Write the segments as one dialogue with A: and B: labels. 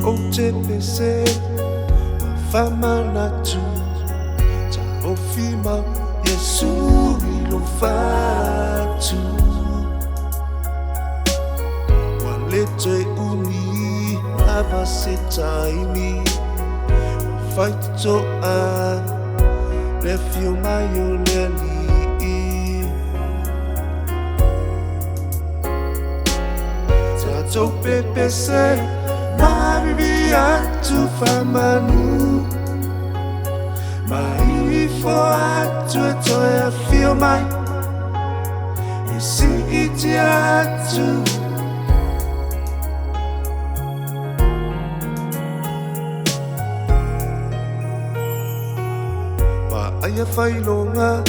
A: OTPC, fama na tu, ja ofima Yesu ilo fatu. Walete uni abase taimi, fight to a refio mayo leli. Tato PPC. Maria tu famanu, mai for to I feel my, you see it too. Ma aya failonga,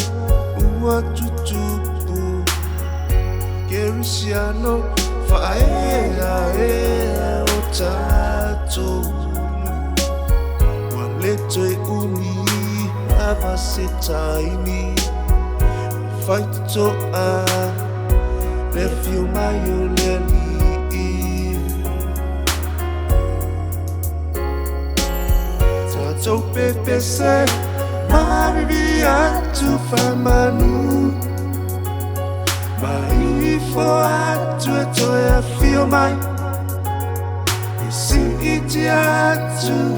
A: ua tutupu, Gerisiano, faea tato walete uni abase taimi fight to a refio mayo leli tato PPC Maria tu famanu mai for to I feel my see it too.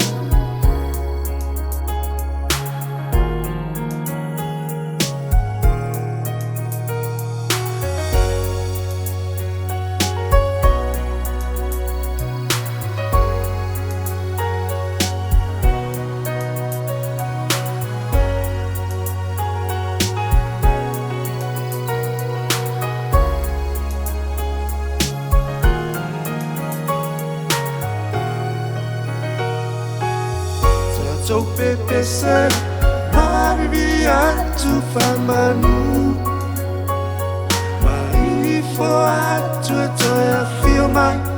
A: So PPC, Maria tu famanu, mai for to I feel my.